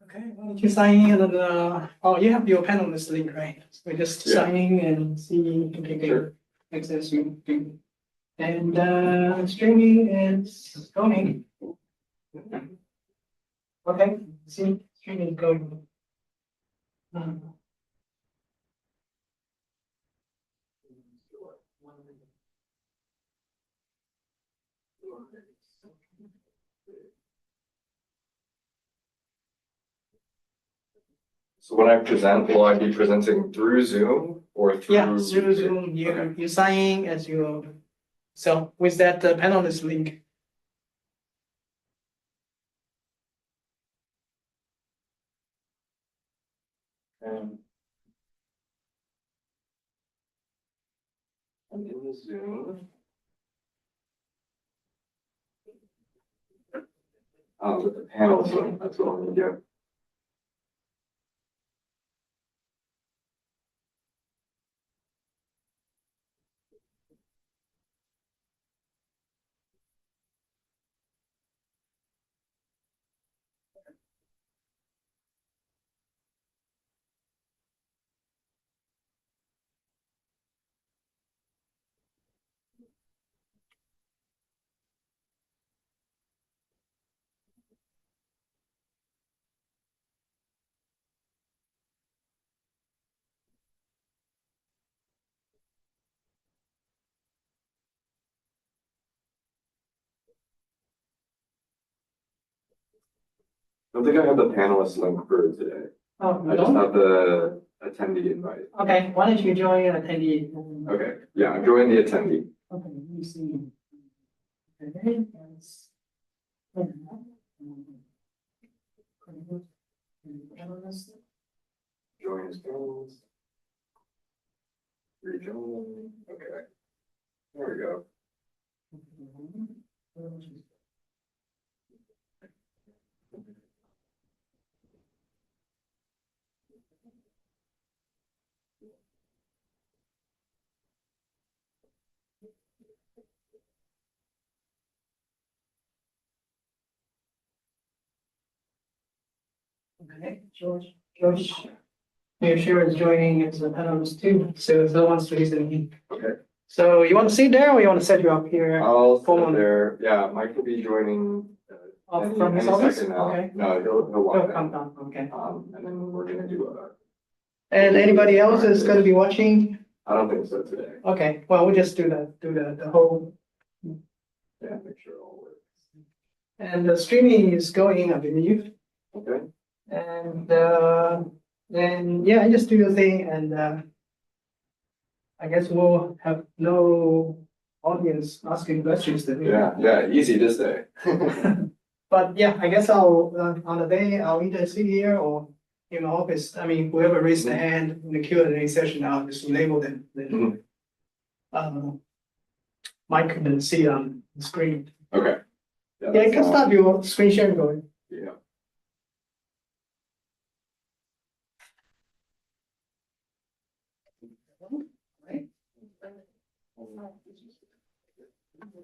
Okay, why don't you sign in and oh, you have your panelist link, right? So just Yeah. sign in and see if you can Sure. access you. And streaming is going. Okay, see, streaming is going. So when I present, will I be presenting through Zoom or through? Yeah, through Zoom, Okay. you sign in as you, so with that panelist link. I'm in the Zoom. With the panel, so that's what I'm gonna do. I don't think I have the panelist link for today. Oh, you I just don't? have the attendee invite. Okay, why don't you join attendee? Okay, yeah, I'm joining the attendee. Okay, let me see. Okay, that's. Join as panelist. Rejoin, okay. There we go. Okay, George, make sure is joining as a panelist too, so if no one's listening in. Okay, So you want to sit there or you want to set you up here? I'll Formal. sit there. Yeah, Mike will be joining. From his any office? second now. Okay. No, he'll Oh, walk come in. down, okay. And then we're gonna do a. And anybody else is gonna be watching? I don't think so today. Okay, well, we'll just do the whole, Yeah, make sure it all works. and the streaming is going, I believe. Okay. And then, yeah, I just do the thing and I guess we'll have no audience asking questions then. Yeah, easy this day. But yeah, I guess I'll, on the day, I'll either sit here or in my office. I mean, whoever raised the hand in the Q&A session, I'll just label them. Then, Mike can see on the screen. Okay. Yeah, you can start your screen share going. Yeah. Right.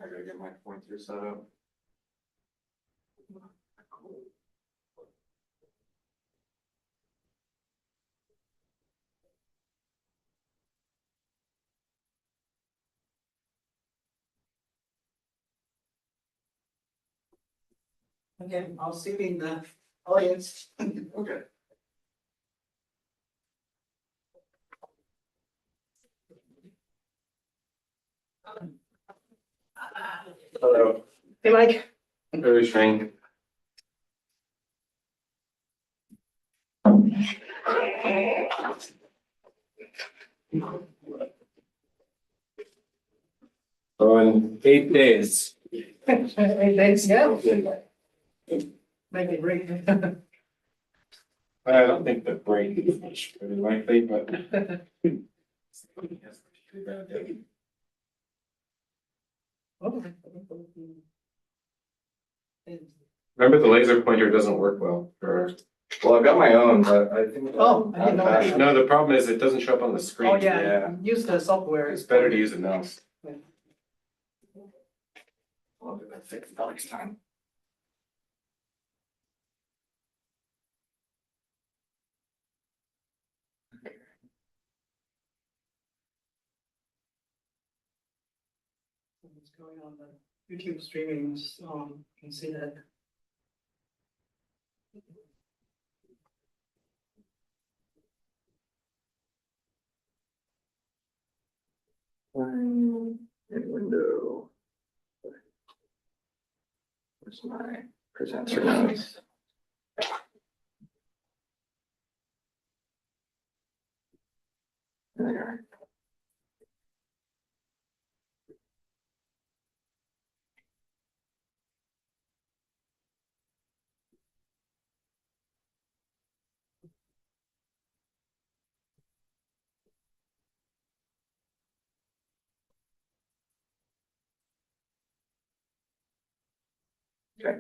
I gotta get my pointer set up. Okay, I'll sit in the audience. Okay. Hello. Hey, Mike. Very strange. So in 8 days. 8 days, yeah. Make it break. I don't think the break is very likely, but. Remember, the laser pointer doesn't work well for. Well, I've got my own, but I think. Oh, I didn't know that. No, the problem is it doesn't show up on the screen. Oh, yeah, use the software. It's better to use a mouse. I'll do that next time. what's going on the YouTube streamings, you can see that. Window. Where's my presenter notes? There. Okay.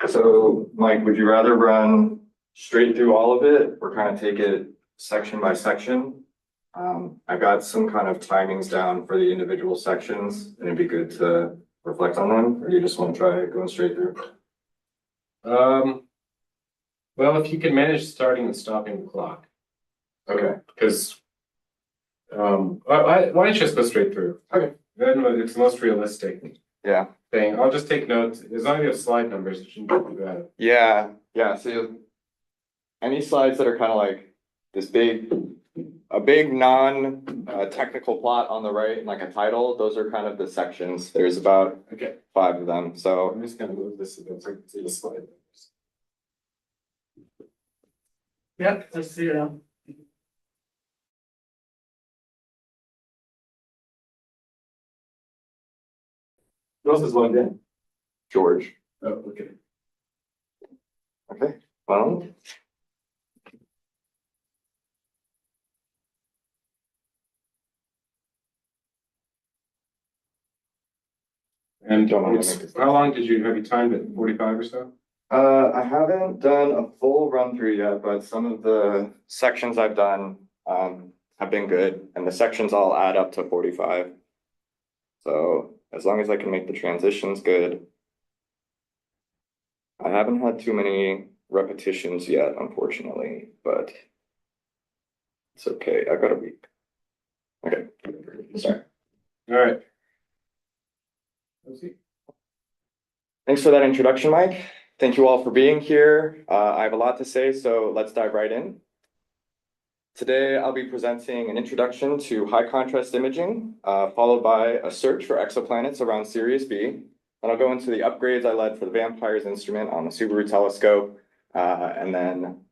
So Mike, would you rather run straight through all of it or kind of take it section by section? I got some kind of timings down for the individual sections and it'd be good to reflect on them, or you just want to try going straight through? Well, if you can manage starting and stopping the clock, Okay, because why don't you just go straight through? Okay. Then it's the most realistic yeah. thing. I'll just take notes. As long as you have slide numbers, it shouldn't be too bad. Yeah, so any slides that are kind of like this a big technical plot on the right and like a title, those are kind of the sections. There's about Okay. 5 of them, so. I'm just gonna move this a bit so I can see the slide numbers. Yeah, let's see it out. Who else is logged in? George. Oh, okay. Okay, well. And Don't wanna make this- how long have you timed it? 45 or so? I haven't done a full run through yet, but some of the sections I've done, have been good, and the sections all add up to 45. So as long as I can make the transitions good. I haven't had too many repetitions yet, unfortunately, but it's okay, I got a week. Okay, sorry. All right. Let's see. Thanks for that introduction, Mike. Thank you all for being here. I have a lot to say, so let's dive right in. Today, I'll be presenting an introduction to high contrast imaging, followed by a search for exoplanets around Sirius B. Then I'll go into the upgrades I led for the Vampires instrument on the Subaru telescope, and then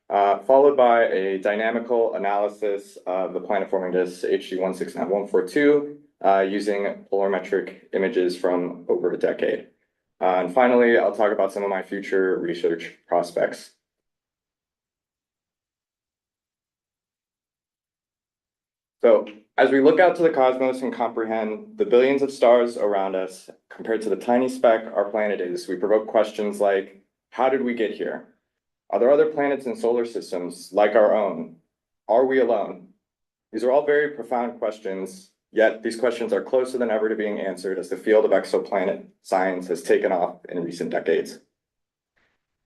followed by a dynamical analysis of the planet-forming disk HD 169142, using polarimetric images from over a decade. And finally, I'll talk about some of my future research prospects. So as we look out to the cosmos and comprehend the billions of stars around us compared to the tiny speck our planet is, we provoke questions like, how did we get here? Are there other planets and solar systems like our own? Are we alone? These are all very profound questions, yet these questions are closer than ever to being answered as the field of exoplanet science has taken off in recent decades.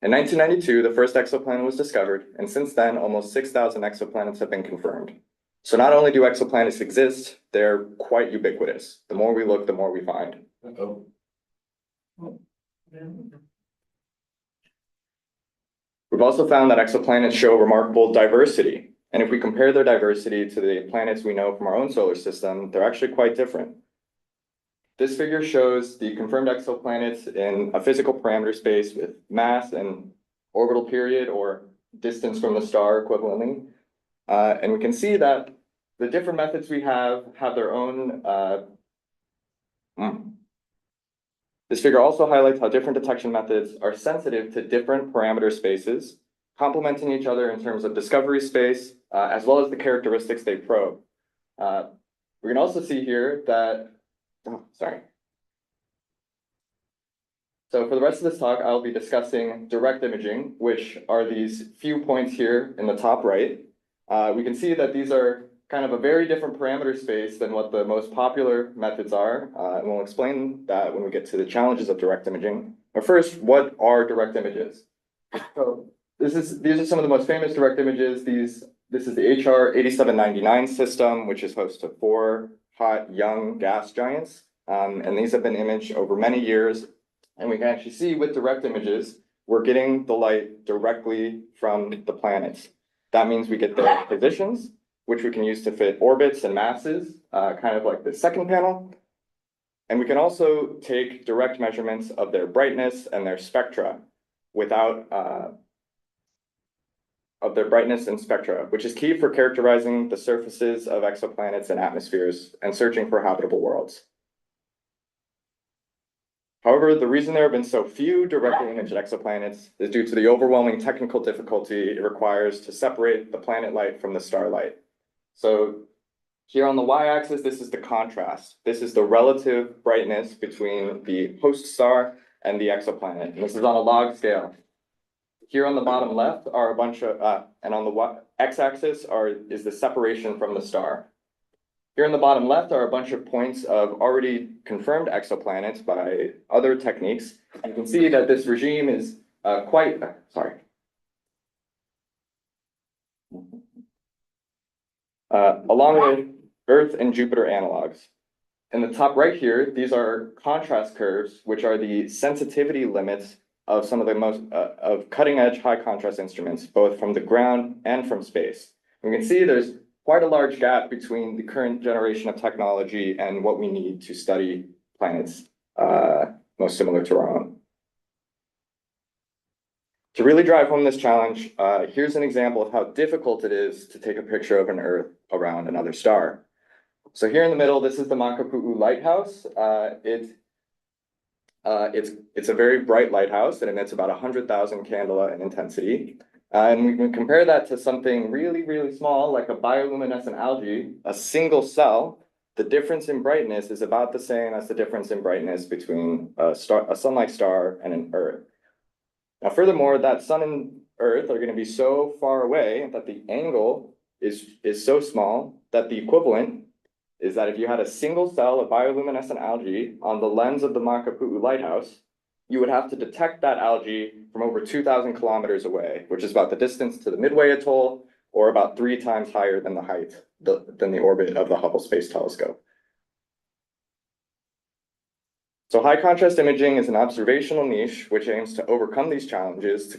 In 1992, the first exoplanet was discovered, and since then, almost 6,000 exoplanets have been confirmed. So not only do exoplanets exist, they're quite ubiquitous. The more we look, the more we find. Uh-oh. We've also found that exoplanets show remarkable diversity. And if we compare their diversity to the planets we know from our own solar system, they're actually quite different. This figure shows the confirmed exoplanets in a physical parameter space with mass and orbital period or distance from the star equivalently. And we can see that the different methods we have their own. This figure also highlights how different detection methods are sensitive to different parameter spaces, complementing each other in terms of discovery space, as well as the characteristics they probe. We can also see here that, So for the rest of this talk, I'll be discussing direct imaging, which are these few points here in the top right. We can see that these are kind of a very different parameter space than what the most popular methods are. And we'll explain that when we get to the challenges of direct imaging. But first, what are direct images? So these are some of the most famous direct images. This is the HR 8799 system, which is host to 4 hot young gas giants. And these have been imaged over many years. And we can actually see with direct images, we're getting the light directly from the planets. That means we get their positions, which we can use to fit orbits and masses, kind of like the second panel. And we can also take direct measurements of their brightness and their spectra without of their brightness and spectra, which is key for characterizing the surfaces of exoplanets and atmospheres and searching for habitable worlds. However, the reason there have been so few directly imaged exoplanets is due to the overwhelming technical difficulty it requires to separate the planet light from the starlight. So here on the y-axis, this is the contrast. This is the relative brightness between the host star and the exoplanet. And this is on a log scale. Here on the bottom left are a bunch of, and on the x-axis is the separation from the star. Here on the bottom left are a bunch of points of already confirmed exoplanets by other techniques. You can see that this regime is along with Earth and Jupiter analogs. In the top right here, these are contrast curves, which are the sensitivity limits of some of the most of cutting-edge high contrast instruments, both from the ground and from space. We can see there's quite a large gap between the current generation of technology and what we need to study planets most similar to our own. To really drive home this challenge, here's an example of how difficult it is to take a picture of an Earth around another star. So here in the middle, this is the Makapu'u lighthouse. It's a very bright lighthouse, and it emits about 100,000 candela in intensity. And we can compare that to something really, really small, like a bioluminescent algae, a single cell. The difference in brightness is about the same as the difference in brightness between a sun-like star and an Earth. Now, furthermore, that sun and Earth are going to be so far away that the angle is so small that the equivalent is that if you had a single cell of bioluminescent algae on the lens of the Makapu'u lighthouse, you would have to detect that algae from over 2,000 kilometers away, which is about the distance to the Midway Atoll, or about 3 times higher than the height than the orbit of the Hubble Space Telescope. So high contrast imaging is an observational niche which aims to overcome these challenges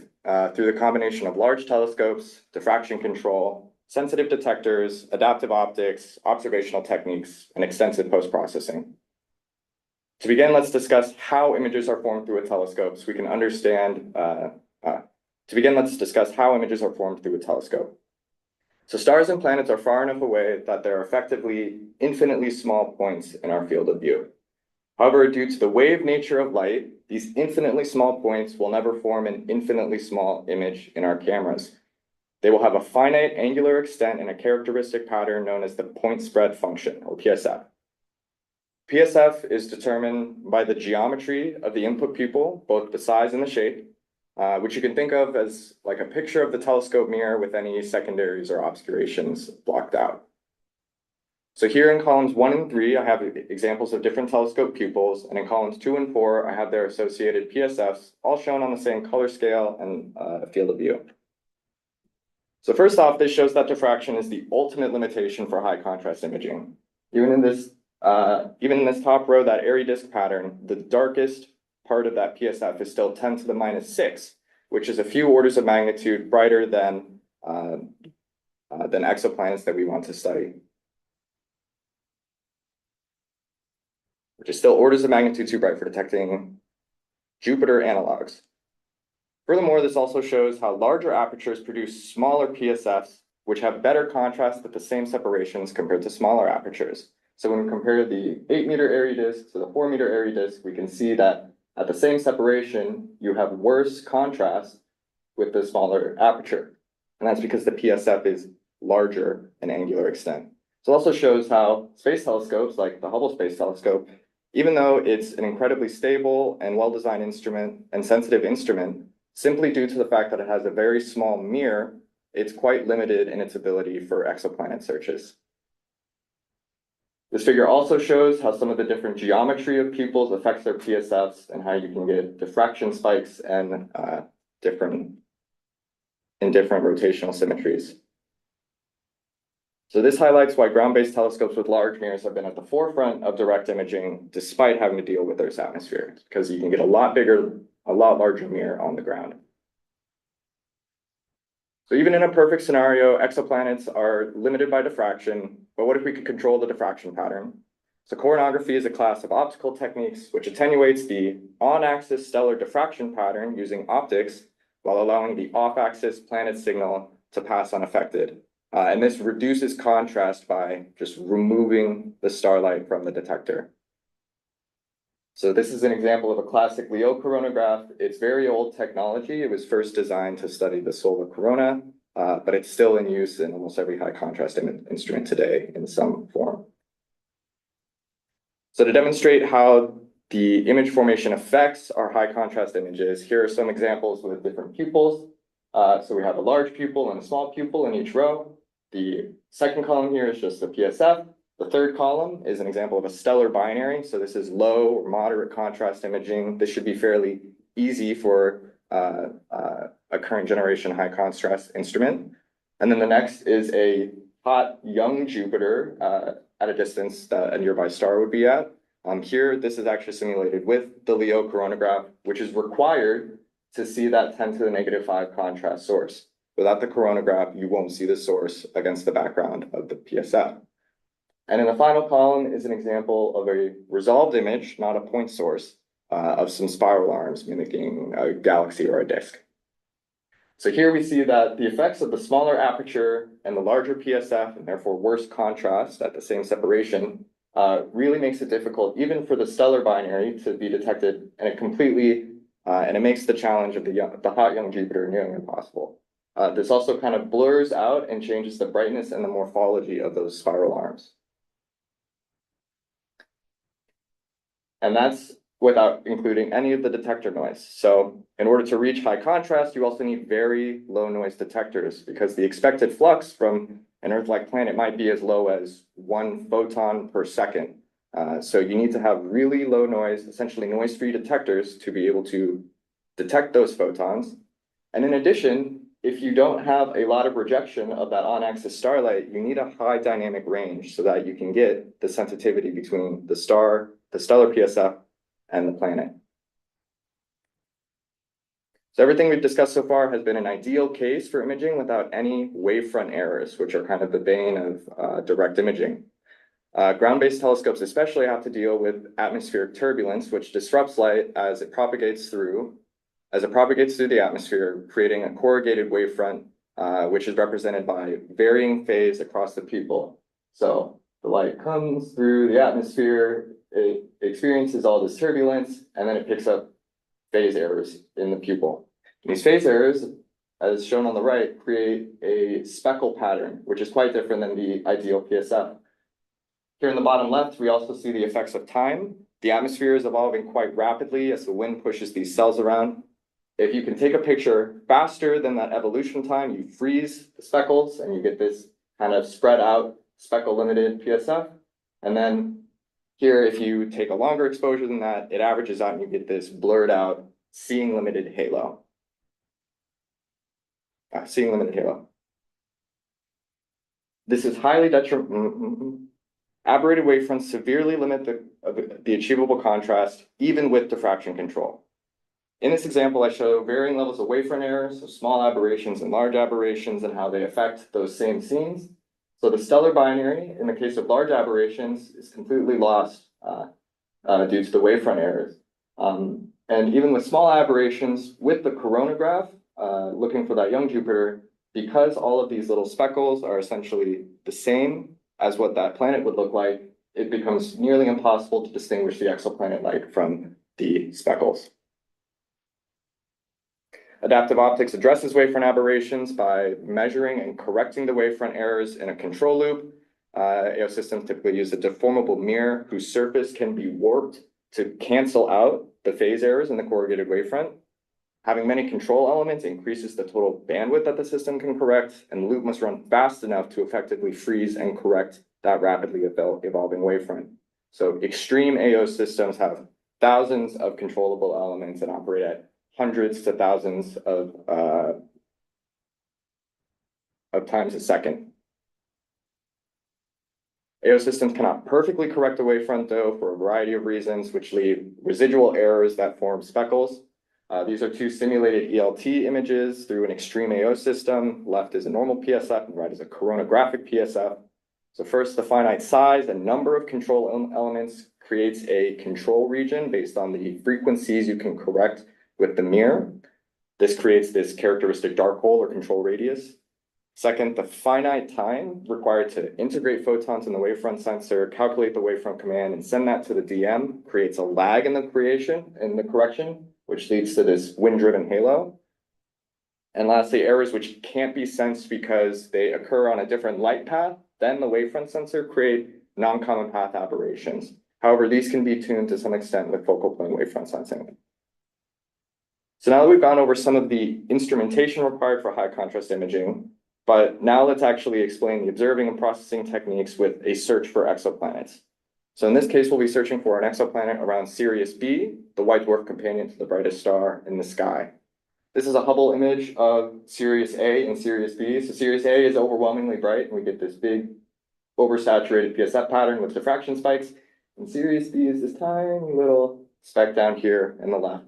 through the combination of large telescopes, diffraction control, sensitive detectors, adaptive optics, observational techniques, and extensive post-processing. To begin, let's discuss how images are formed through a telescope so we can understand. Let's discuss how images are formed through a telescope. So stars and planets are far enough away that they're effectively infinitely small points in our field of view. However, due to the wave nature of light, these infinitely small points will never form an infinitely small image in our cameras. They will have a finite angular extent in a characteristic pattern known as the point spread function, or PSF. PSF is determined by the geometry of the input pupil, both the size and the shape, which you can think of as like a picture of the telescope mirror with any secondaries or obscurations blocked out. So here in columns 1 and 3, I have examples of different telescope pupils, and in columns 2 and 4, I have their associated PSFs, all shown on the same color scale and field of view. So first off, this shows that diffraction is the ultimate limitation for high contrast imaging. Even in this top row, that airy disk pattern, the darkest part of that PSF is still 10 to the minus 6, which is a few orders of magnitude brighter than exoplanets that we want to study. Which is still orders of magnitude too bright for detecting Jupiter analogs. Furthermore, this also shows how larger apertures produce smaller PSFs, which have better contrast at the same separations compared to smaller apertures. So when we compare the 8-meter airy disk to the 4-meter airy disk, we can see that at the same separation, you have worse contrast with the smaller aperture. And that's because the PSF is larger in angular extent. So it also shows how space telescopes, like the Hubble Space Telescope, even though it's an incredibly stable and well-designed instrument and sensitive instrument, simply due to the fact that it has a very small mirror, it's quite limited in its ability for exoplanet searches. This figure also shows how some of the different geometry of pupils affects their PSFs and how you can get diffraction spikes and different in different rotational symmetries. So this highlights why ground-based telescopes with large mirrors have been at the forefront of direct imaging despite having to deal with Earth's atmosphere, because you can get a lot bigger, a lot larger mirror on the ground. So even in a perfect scenario, exoplanets are limited by diffraction, but what if we could control the diffraction pattern? So coronagraphy is a class of optical techniques which attenuates the on-axis stellar diffraction pattern using optics while allowing the off-axis planet signal to pass unaffected. And this reduces contrast by just removing the starlight from the detector. So this is an example of a classic LEO coronagraph. It's very old technology. It was first designed to study the solar corona, but it's still in use in almost every high contrast instrument today in some form. So to demonstrate how the image formation affects our high contrast images, here are some examples with different pupils. So we have a large pupil and a small pupil in each row. The second column here is just the PSF. The third column is an example of a stellar binary. So this is low or moderate contrast imaging. This should be fairly easy for a current generation high contrast instrument. And then the next is a hot young Jupiter at a distance that a nearby star would be at. Here, this is actually simulated with the LEO coronagraph, which is required to see that 10⁻⁵ contrast source. Without the coronagraph, you won't see the source against the background of the PSF. And in the final column is an example of a resolved image, not a point source, of some spiral arms mimicking a galaxy or a disk. So here we see that the effects of the smaller aperture and the larger PSF, and therefore worse contrast at the same separation, really makes it difficult even for the stellar binary to be detected, and it makes the challenge of the hot young Jupiter nearly impossible. This also kind of blurs out and changes the brightness and the morphology of those spiral arms. And that's without including any of the detector noise. So in order to reach high contrast, you also need very low noise detectors because the expected flux from an Earth-like planet might be as low as 1 photon per second. So you need to have really low noise, essentially noise-free detectors to be able to detect those photons. And in addition, if you don't have a lot of rejection of that on-axis starlight, you need a high dynamic range so that you can get the sensitivity between the stellar PSF, and the planet. So everything we've discussed so far has been an ideal case for imaging without any wavefront errors, which are kind of the bane of direct imaging. Ground-based telescopes especially have to deal with atmospheric turbulence, which disrupts light as it propagates through the atmosphere, creating a corrugated wavefront, which is represented by varying phase across the pupil. So the light comes through the atmosphere, it experiences all this turbulence, and then it picks up phase errors in the pupil. And these phase errors, as shown on the right, create a speckle pattern, which is quite different than the ideal PSF. Here in the bottom left, we also see the effects of time. The atmosphere is evolving quite rapidly as the wind pushes these cells around. If you can take a picture faster than that evolution time, you freeze the speckles and you get this kind of spread out speckle limited PSF. And then here, if you take a longer exposure than that, it averages out and you get this blurred out seeing limited halo. Seeing limited halo. This is highly detrimental. Aberrated wavefronts severely limit the achievable contrast, even with diffraction control. In this example, I show varying levels of wavefront errors, so small aberrations and large aberrations, and how they affect those same scenes. So the stellar binary, in the case of large aberrations, is completely lost due to the wavefront errors. And even with small aberrations, with the coronagraph, looking for that young Jupiter, because all of these little speckles are essentially the same as what that planet would look like, it becomes nearly impossible to distinguish the exoplanet light from the speckles. Adaptive optics addresses wavefront aberrations by measuring and correcting the wavefront errors in a control loop. AO systems typically use a deformable mirror whose surface can be warped to cancel out the phase errors in the corrugated wavefront. Having many control elements increases the total bandwidth that the system can correct, and the loop must run fast enough to effectively freeze and correct that rapidly evolving wavefront. So extreme AO systems have thousands of controllable elements and operate at hundreds to thousands of of times a second. AO systems cannot perfectly correct the wavefront though for a variety of reasons, which leave residual errors that form speckles. These are two simulated ELT images through an extreme AO system. Left is a normal PSF and right is a coronagraphic PSF. So first, the finite size and number of control elements creates a control region based on the frequencies you can correct with the mirror. This creates this characteristic dark hole or control radius. Second, the finite time required to integrate photons in the wavefront sensor, calculate the wavefront command, and send that to the DM creates a lag in the correction, which leads to this wind-driven halo. And lastly, errors which can't be sensed because they occur on a different light path than the wavefront sensor create non-common path aberrations. However, these can be tuned to some extent with focal plane wavefront sensing. So now that we've gone over some of the instrumentation required for high contrast imaging, but now let's actually explain the observing and processing techniques with a search for exoplanets. So in this case, we'll be searching for an exoplanet around Sirius B, the white dwarf companion to the brightest star in the sky. This is a Hubble image of Sirius A and Sirius B. So Sirius A is overwhelmingly bright, and we get this big oversaturated PSF pattern with diffraction spikes. And Sirius B is this tiny little speck down here in the left.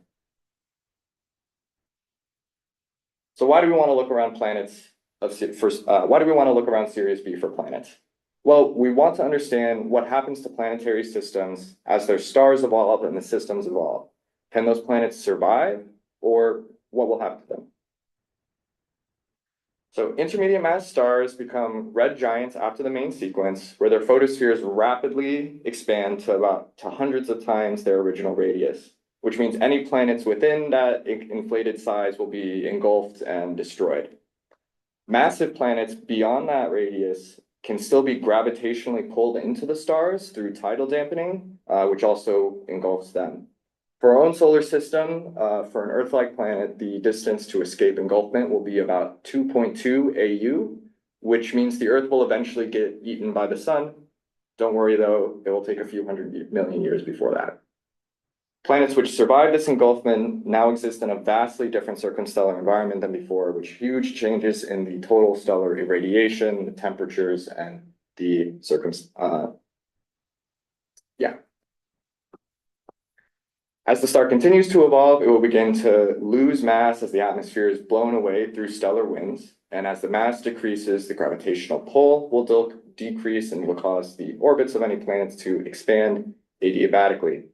So why do we want to look around why do we want to look around Sirius B for planets? Well, we want to understand what happens to planetary systems as their stars evolve and the systems evolve. Can those planets survive, or what will happen to them? So intermediate mass stars become red giants after the main sequence, where their photospheres rapidly expand to hundreds of times their original radius, which means any planets within that inflated size will be engulfed and destroyed. Massive planets beyond that radius can still be gravitationally pulled into the stars through tidal dampening, which also engulfs them. For our own solar system, for an Earth-like planet, the distance to escape engulfment will be about 2.2 AU, which means the Earth will eventually get eaten by the sun. Don't worry though, it will take a few hundred million years before that. Planets which survive this engulfment now exist in a vastly different circumstellar environment than before, which huge changes in the total stellar irradiation, the temperatures, and the As the star continues to evolve, it will begin to lose mass as the atmosphere is blown away through stellar winds. And as the mass decreases, the gravitational pull will decrease and will cause the orbits of any planets to expand adiabatically.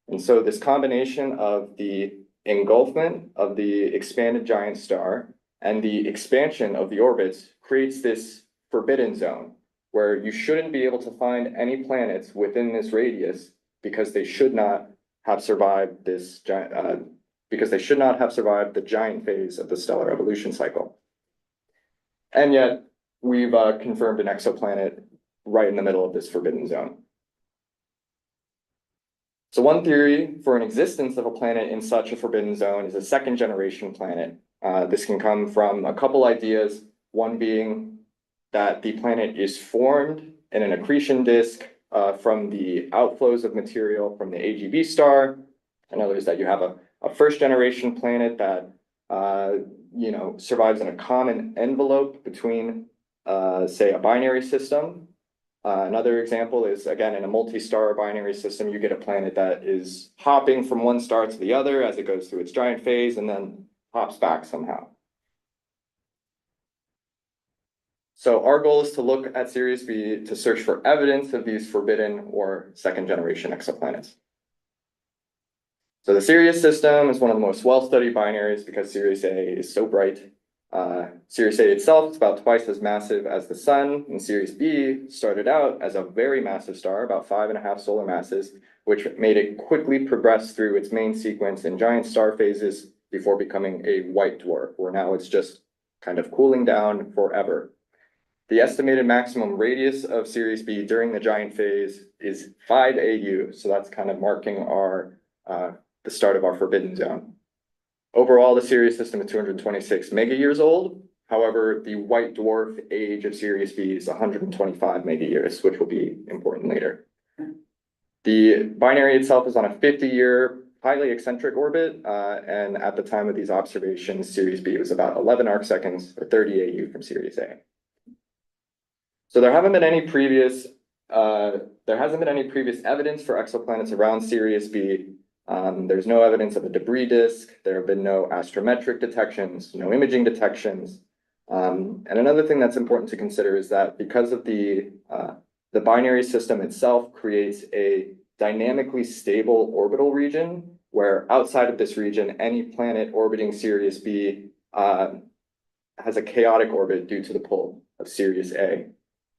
And so this combination of the engulfment of the expanded giant star and the expansion of the orbits creates this forbidden zone where you shouldn't be able to find any planets within this radius because they should not have survived this giant, the giant phase of the stellar evolution cycle. And yet we've confirmed an exoplanet right in the middle of this forbidden zone. So one theory for an existence of a planet in such a forbidden zone is a second generation planet. This can come from a couple ideas, one being that the planet is formed in an accretion disk from the outflows of material from the AGB star. Another is that you have a first generation planet that survives in a common envelope between say a binary system. Another example is, again, in a multi-star binary system, you get a planet that is hopping from one star to the other as it goes through its giant phase and then hops back somehow. So our goal is to look at Sirius B to search for evidence of these forbidden or second generation exoplanets. So the Sirius system is one of the most well-studied binaries because Sirius A is so bright. Sirius A itself is about twice as massive as the sun, and Sirius B started out as a very massive star, about 5.5 solar masses, which made it quickly progress through its main sequence in giant star phases before becoming a white dwarf, where now it's just kind of cooling down forever. The estimated maximum radius of Sirius B during the giant phase is 5 AU, so that's kind of marking our the start of our forbidden zone. Overall, the Sirius system is 226 mega years old. However, the white dwarf age of Sirius B is 125 mega years, which will be important later. The binary itself is on a 50-year, highly eccentric orbit, and at the time of these observations, Sirius B was about 11 arc seconds or 30 AU from Sirius A. So there hasn't been any previous evidence for exoplanets around Sirius B. There's no evidence of a debris disk. There have been no astrometric detections, no imaging detections. And another thing that's important to consider is that because of the binary system itself creates a dynamically stable orbital region, where outside of this region, any planet orbiting Sirius B has a chaotic orbit due to the pull of Sirius A.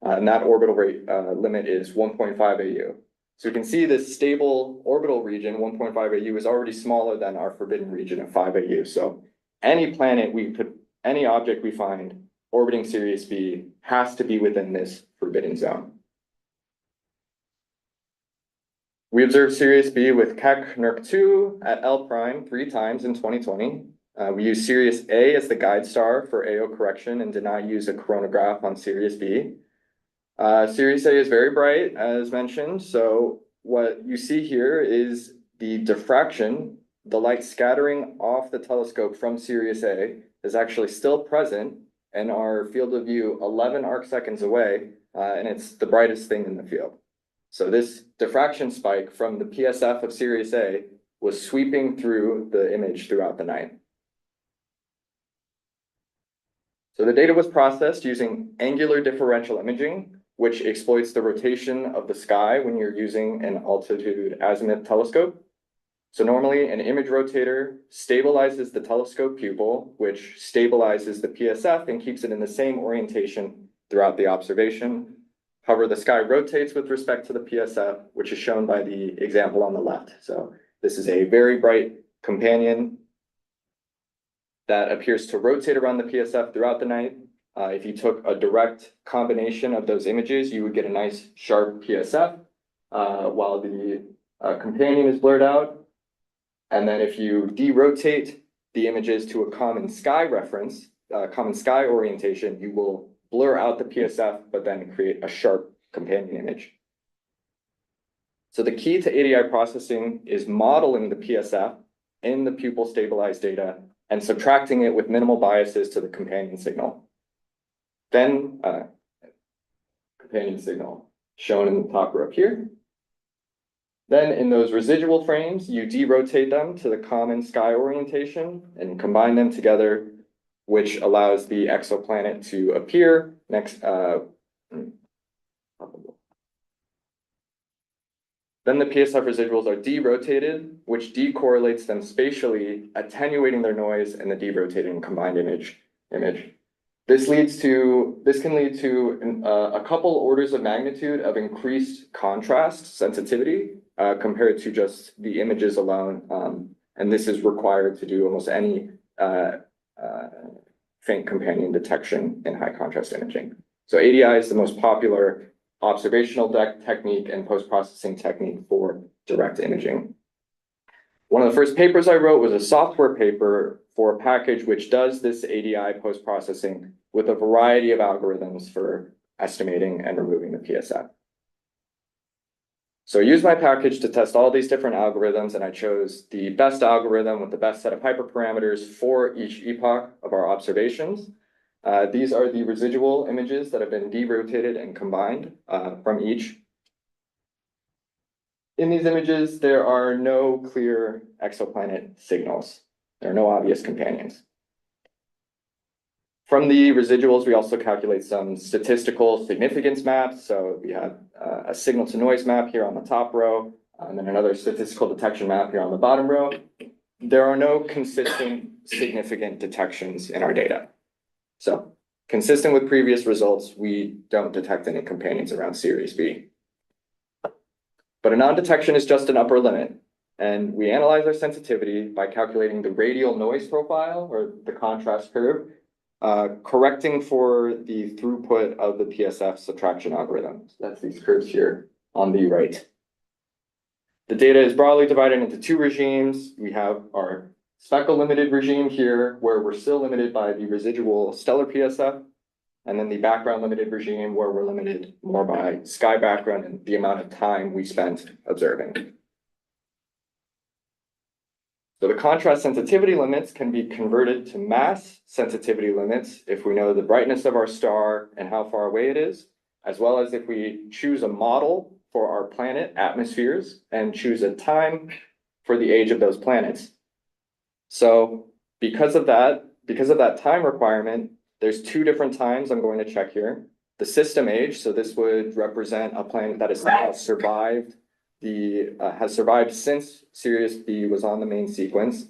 And that orbital rate limit is 1.5 AU. So you can see this stable orbital region, 1.5 AU, is already smaller than our forbidden region of 5 AU. So any object we find orbiting Sirius B has to be within this forbidden zone. We observed Sirius B with Keck NERC2 at L prime 3 times in 2020. We used Sirius A as the guide star for AO correction and did not use a coronagraph on Sirius B. Sirius A is very bright, as mentioned. So what you see here is the diffraction, the light scattering off the telescope from Sirius A is actually still present in our field of view 11 arc seconds away, and it's the brightest thing in the field. So this diffraction spike from the PSF of Sirius A was sweeping through the image throughout the night. So the data was processed using angular differential imaging, which exploits the rotation of the sky when you're using an altitude azimuth telescope. So normally an image rotator stabilizes the telescope pupil, which stabilizes the PSF and keeps it in the same orientation throughout the observation. However, the sky rotates with respect to the PSF, which is shown by the example on the left. So this is a very bright companion that appears to rotate around the PSF throughout the night. If you took a direct combination of those images, you would get a nice sharp PSF while the companion is blurred out. And then if you derotate the images to a common sky reference, common sky orientation, you will blur out the PSF, but then create a sharp companion image. So the key to ADI processing is modeling the PSF in the pupil stabilized data and subtracting it with minimal biases to the companion signal. Then companion signal shown in the top row up here. Then in those residual frames, you derotate them to the common sky orientation and combine them together, which allows the exoplanet to appear next. Then the PSF residuals are derotated, which decorrelates them spatially, attenuating their noise in the derotated combined image. This can lead to a couple orders of magnitude of increased contrast sensitivity compared to just the images alone. And this is required to do almost any faint companion detection in high contrast imaging. So ADI is the most popular observational technique and post-processing technique for direct imaging. One of the first papers I wrote was a software paper for a package which does this ADI post-processing with a variety of algorithms for estimating and removing the PSF. So I used my package to test all these different algorithms, and I chose the best algorithm with the best set of hyperparameters for each epoch of our observations. These are the residual images that have been derotated and combined from each. In these images, there are no clear exoplanet signals. There are no obvious companions. From the residuals, we also calculate some statistical significance maps. So we have a signal to noise map here on the top row, and then another statistical detection map here on the bottom row. There are no consistent significant detections in our data. So consistent with previous results, we don't detect any companions around Sirius B. But a non-detection is just an upper limit. And we analyze our sensitivity by calculating the radial noise profile or the contrast curve, correcting for the throughput of the PSF subtraction algorithm. So that's these curves here on the right. The data is broadly divided into two regimes. We have our speckle limited regime here, where we're still limited by the residual stellar PSF, and then the background limited regime, where we're limited more by sky background and the amount of time we spent observing. So the contrast sensitivity limits can be converted to mass sensitivity limits if we know the brightness of our star and how far away it is. as well as if we choose a model for our planet atmospheres and choose a time for the age of those planets. So because of that time requirement, there's two different times I'm going to check here. The system age, so this would represent a planet that has survived since Sirius B was on the main sequence.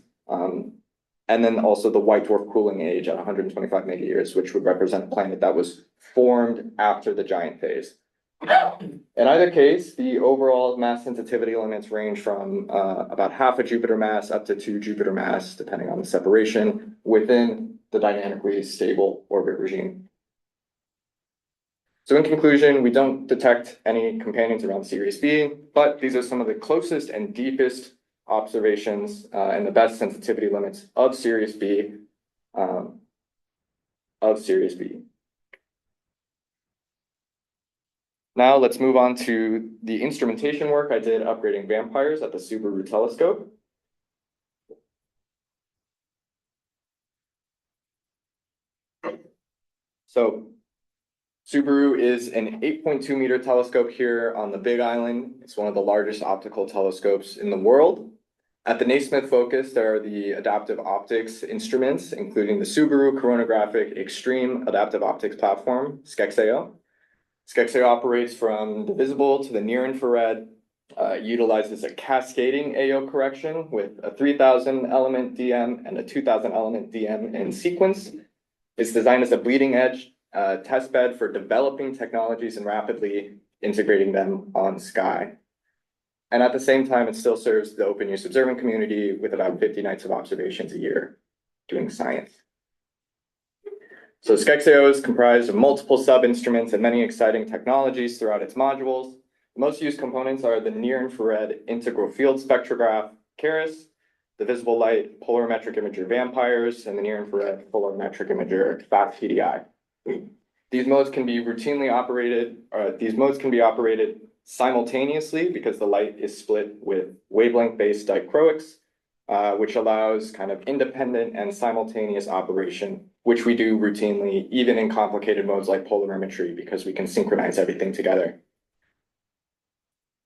And then also the white dwarf cooling age at 125 megayears, which would represent a planet that was formed after the giant phase. In either case, the overall mass sensitivity limits range from about half a Jupiter mass up to 2 Jupiter mass, depending on the separation within the dynamically stable orbit regime. So in conclusion, we don't detect any companions around Sirius B, but these are some of the closest and deepest observations and the best sensitivity limits of Sirius B. Now let's move on to the instrumentation work I did upgrading vampires at the Subaru telescope. So Subaru is an 8.2 meter telescope here on the Big Island. It's one of the largest optical telescopes in the world. At the Naismith focus, there are the adaptive optics instruments, including the Subaru Coronagraphic Extreme Adaptive Optics Platform, SCEXAO. SCEXAO operates from the visible to the near infrared, utilizes a cascading AO correction with a 3000 element DM and a 2000 element DM in sequence. It's designed as a bleeding edge test bed for developing technologies and rapidly integrating them on Sky. And at the same time, it still serves the open use observing community with about 50 nights of observations a year doing science. So SCEXAO is comprised of multiple sub-instruments and many exciting technologies throughout its modules. The most used components are the near-infrared integral field spectrograph, CARIS, the visible light polarimetric imager vampires, and the near-infrared polarimetric imager fast PDI. These modes can be operated simultaneously because the light is split with wavelength-based dichroics, which allows kind of independent and simultaneous operation, which we do routinely, even in complicated modes like polarimetry, because we can synchronize everything together.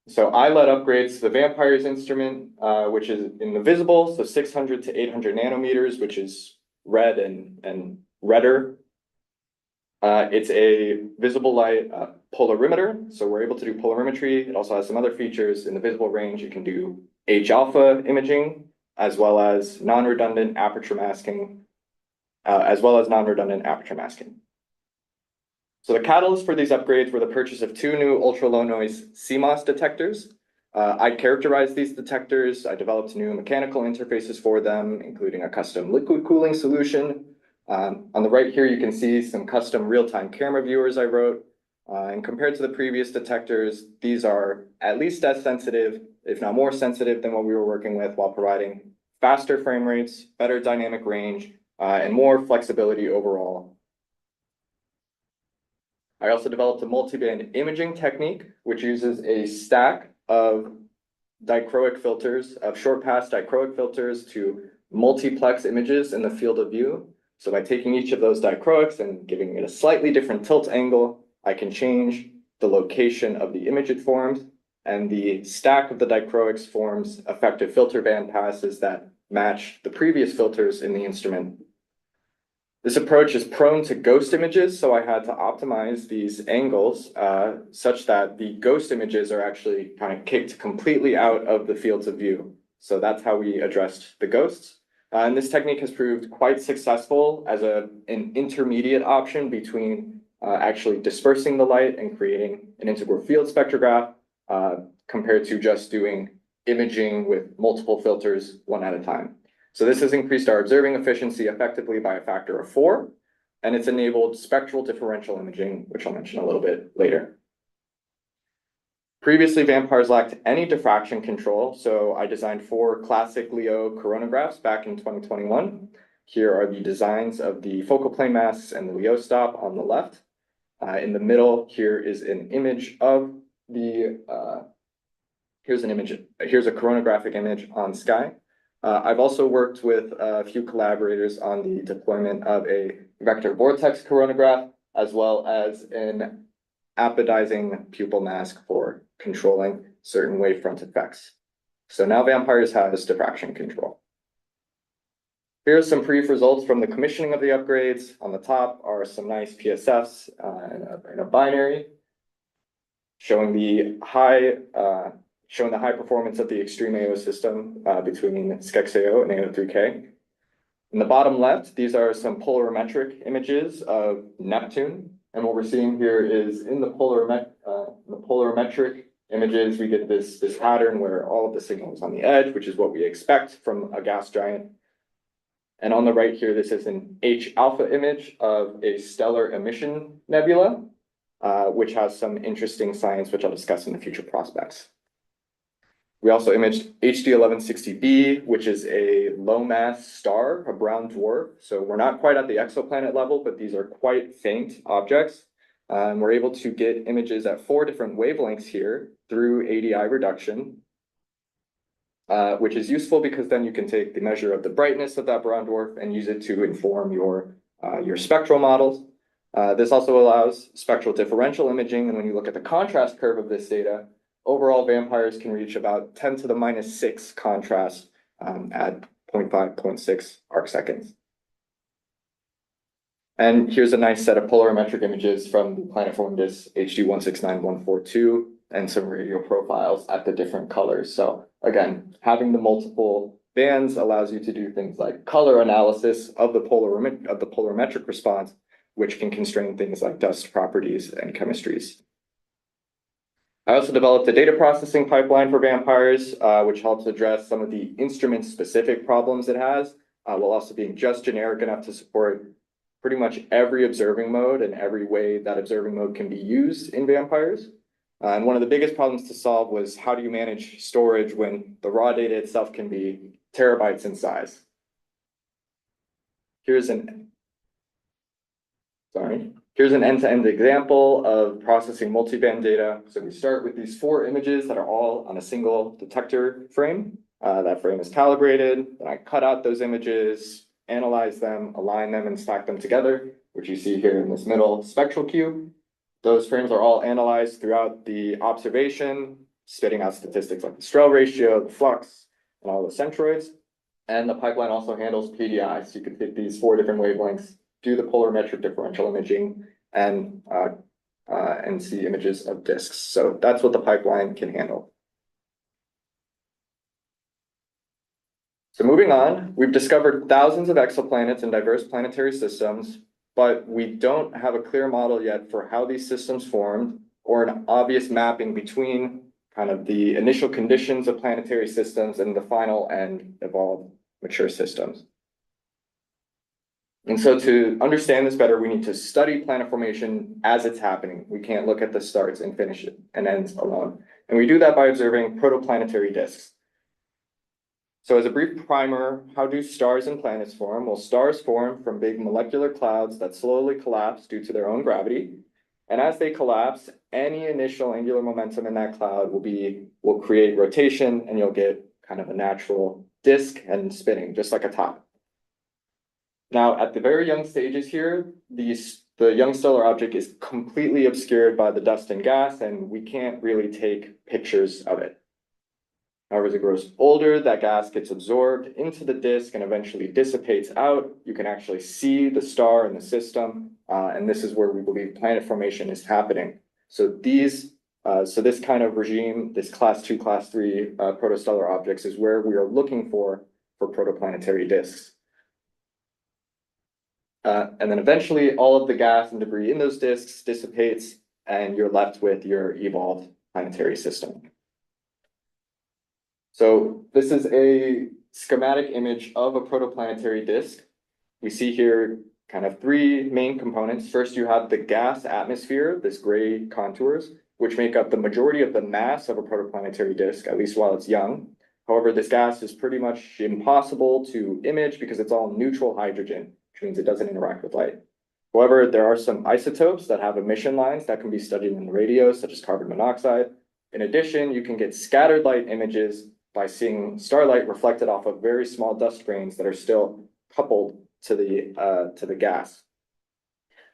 So I led upgrades to the Vampires instrument, which is in the visible, so 600 to 800 nanometers, which is red and redder. It's a visible light polarimeter, so we're able to do polarimetry. It also has some other features in the visible range. You can do H-alpha imaging, as well as non-redundant aperture masking, So the catalyst for these upgrades were the purchase of 2 new ultra-low noise CMOS detectors. I characterized these detectors. I developed new mechanical interfaces for them, including a custom liquid cooling solution. On the right here, you can see some custom real-time camera viewers I wrote. And compared to the previous detectors, these are at least as sensitive, if not more sensitive than what we were working with, while providing faster frame rates, better dynamic range, and more flexibility overall. I also developed a multiband imaging technique, which uses a stack of dichroic filters, of short pass dichroic filters to multiplex images in the field of view. So by taking each of those dichroics and giving it a slightly different tilt angle, I can change the location of the image it forms, and the stack of the dichroics forms effective filter band passes that match the previous filters in the instrument. This approach is prone to ghost images, so I had to optimize these angles such that the ghost images are actually kind of kicked completely out of the fields of view. So that's how we addressed the ghosts. And this technique has proved quite successful as an intermediate option between actually dispersing the light and creating an integral field spectrograph compared to just doing imaging with multiple filters one at a time. So this has increased our observing efficiency effectively by a factor of 4, and it's enabled spectral differential imaging, which I'll mention a little bit later. Previously, vampires lacked any diffraction control, so I designed 4 classic LEO coronagraphs back in 2021. Here are the designs of the focal plane masks and the LEO stop on the left. In the middle, here is an image of the, here's a coronographic image on Sky. I've also worked with a few collaborators on the deployment of a vector vortex coronagraph, as well as an apodizing pupil mask for controlling certain wavefront effects. So now vampires has diffraction control. Here are some brief results from the commissioning of the upgrades. On the top are some nice PSFs in a binary, showing the high performance of the extreme AO system between SCEX-AO and AO3K. In the bottom left, these are some polarimetric images of Neptune. And what we're seeing here is in the polarimetric images, we get this pattern where all of the signal is on the edge, which is what we expect from a gas giant. And on the right here, this is an H alpha image of a stellar emission nebula, which has some interesting science, which I'll discuss in the future prospects. We also imaged HD 1160b, which is a low mass star, a brown dwarf. So we're not quite at the exoplanet level, but these are quite faint objects. We're able to get images at 4 different wavelengths here through ADI reduction, which is useful because then you can take the measure of the brightness of that brown dwarf and use it to inform your spectral models. This also allows spectral differential imaging, and when you look at the contrast curve of this data, overall vampires can reach about 10 to the minus 6 contrast at 0.5, 0.6 arc seconds. And here's a nice set of polarimetric images from the planet-formed disk HD 169142 and some radio profiles at the different colors. So again, having the multiple bands allows you to do things like color analysis of the polarimetric response, which can constrain things like dust properties and chemistries. I also developed a data processing pipeline for vampires, which helps address some of the instrument-specific problems it has, while also being just generic enough to support pretty much every observing mode and every way that observing mode can be used in vampires. And one of the biggest problems to solve was how do you manage storage when the raw data itself can be terabytes in size? Here's an end-to-end example of processing multiband data. So we start with these 4 images that are all on a single detector frame. That frame is calibrated. Then I cut out those images, analyze them, align them, and stack them together, which you see here in this middle spectral cube. Those frames are all analyzed throughout the observation, spitting out statistics like the Strel ratio, the flux, and all the centroids. And the pipeline also handles PDI. So you can take these 4 different wavelengths, do the polarimetric differential imaging, and see images of disks. So that's what the pipeline can handle. So moving on, we've discovered thousands of exoplanets and diverse planetary systems, but we don't have a clear model yet for how these systems formed or an obvious mapping between kind of the initial conditions of planetary systems and the final and evolved mature systems. And so to understand this better, we need to study planet formation as it's happening. We can't look at the starts and finish it and ends alone. And we do that by observing protoplanetary disks. So as a brief primer, how do stars and planets form? Well, stars form from big molecular clouds that slowly collapse due to their own gravity. And as they collapse, any initial angular momentum in that cloud will create rotation, and you'll get kind of a natural disk and spinning, just like a top. Now, at the very young stages here, the young stellar object is completely obscured by the dust and gas, and we can't really take pictures of it. However, as it grows older, that gas gets absorbed into the disk and eventually dissipates out. You can actually see the star in the system, and this is where we believe planet formation is happening. So this kind of regime, this class 2, class 3 protostellar objects is where we are looking for protoplanetary disks. And then eventually all of the gas and debris in those disks dissipates, and you're left with your evolved planetary system. So this is a schematic image of a protoplanetary disk. We see here kind of 3 main components. First, you have the gas atmosphere, this gray contours, which make up the majority of the mass of a protoplanetary disk, at least while it's young. However, this gas is pretty much impossible to image because it's all neutral hydrogen, which means it doesn't interact with light. However, there are some isotopes that have emission lines that can be studied in radio, such as carbon monoxide. In addition, you can get scattered light images by seeing starlight reflected off of very small dust grains that are still coupled to the gas.